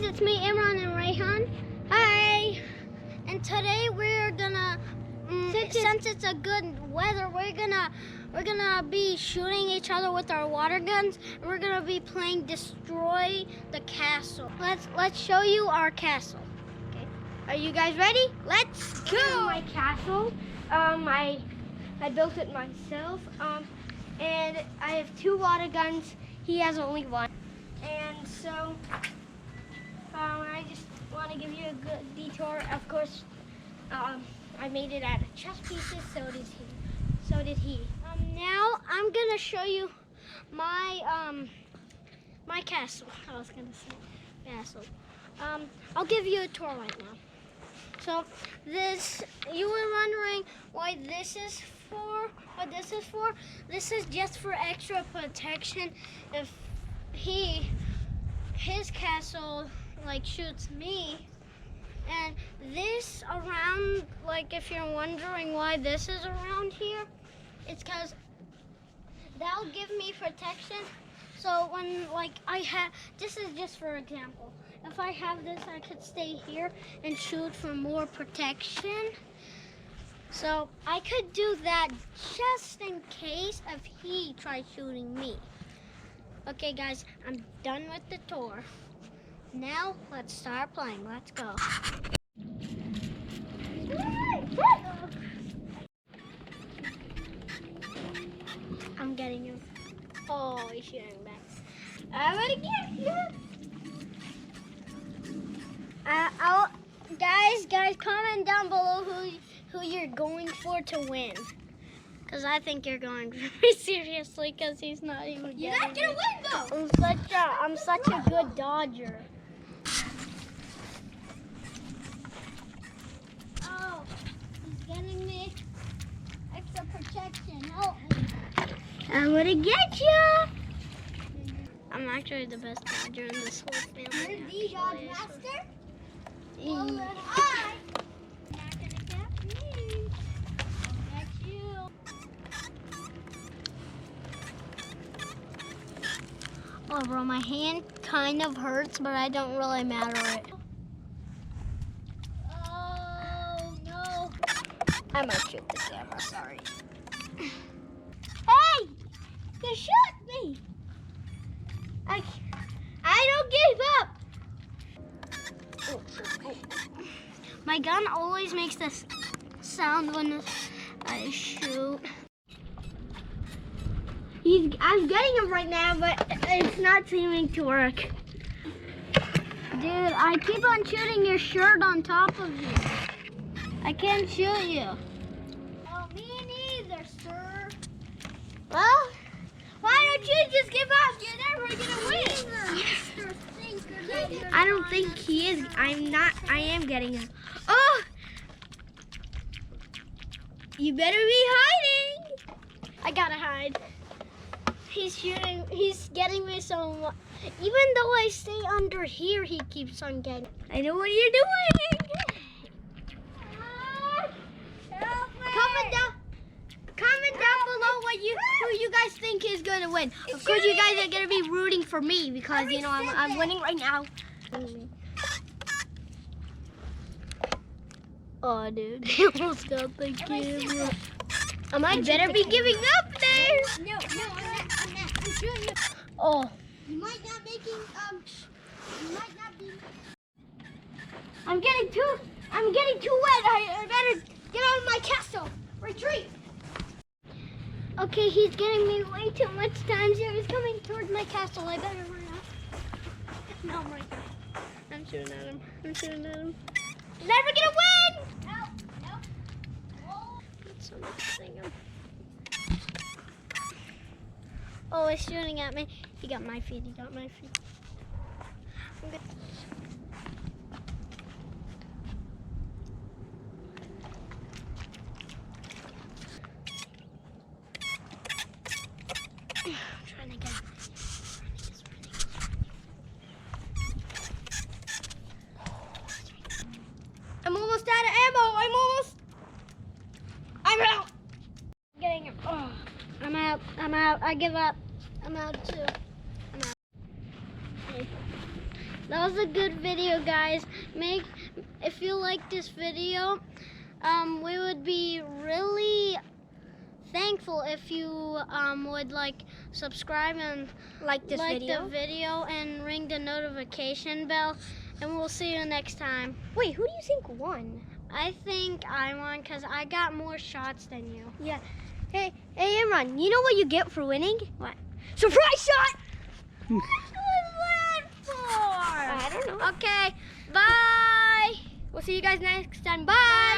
guys, it's me, Imran and Rayhan. Hi. And today we're gonna, since it's a good weather, we're gonna be shooting each other with our water guns. And we're gonna be playing Destroy the Castle. Let's show you our castle. Okay. Are you guys ready? Let's go. This is my castle. I built it myself. And I have 2 water guns. He has only 1. And so, I just want to give you a good detour. Of course, I made it out of chess pieces. So did he. Now I'm gonna show you my my castle. I was gonna say castle. I'll give you a tour right now. So this, you were wondering why this is for, what this is for. This is just for extra protection if his castle like shoots me. And this around, like if you're wondering why this is around here, it's because that'll give me protection. So when like this is just for example. If I have this, I could stay here and shoot for more protection. So I could do that just in case if he tries shooting me. Okay guys, I'm done with the tour. Now let's start playing. Let's go. I'm getting him. Oh, he's shooting back. I'm gonna get you. Guys, comment down below who you're going for to win. Cause I think you're going very seriously, cause he's not even. You're not gonna win though. I'm such a good dodger. Oh, he's getting me extra protection. Help me. I'm gonna get you. I'm actually the best dodger in this whole family. You're the dodge master? Well, then not gonna get me. I'll get you. Oh, bro, my hand kind of hurts, but I don't really matter it. Oh no! I might shoot the camera. Sorry. Hey! You shot me! I don't give up! My gun always makes this sound when I shoot. I'm getting him right now, but it's not seeming to work. Dude, I keep on shooting your shirt on top of you. I can't shoot you. Oh, me neither, sir. Well, why don't you just give up? You're never gonna win. Mr. Thinker. I don't think he is. I am getting him. Oh! You better be hiding. I gotta hide. He's shooting. He's getting me so much. Even though I stay under here, he keeps on getting. I know what you're doing. Help me. Comment down below who you guys think is going to win. Of course, you guys are going to be rooting for me because you know I'm winning right now. Oh, dude, he almost got the camera. I might better be giving up there. No, I'm not. I'm shooting you. Oh. You might not you might not be. I'm getting too wet. I better get out of my castle. Retreat. Okay, he's getting me way too much time. So he's coming towards my castle. I better run out. No, I'm right there. I'm shooting at him. You're never gonna win. No. Oh. That's so much thing. Oh, he's shooting at me. He got my feet. I'm good. I'm trying to get. I'm almost out of ammo. I'm out. Getting him. Oh, I'm out. I give up. I'm out too. I'm out. That was a good video, guys. If you like this video, we would be really thankful if you would like subscribe and Like this like video. the video and ring the notification bell, and we'll see you next time. Wait, who do you think won? I think I won because I got more shots than you. Yeah. Hey, Imran, you know what you get for winning? What? Surprise shot! What was that for? I don't know. Okay, bye. We'll see you guys next time. Bye.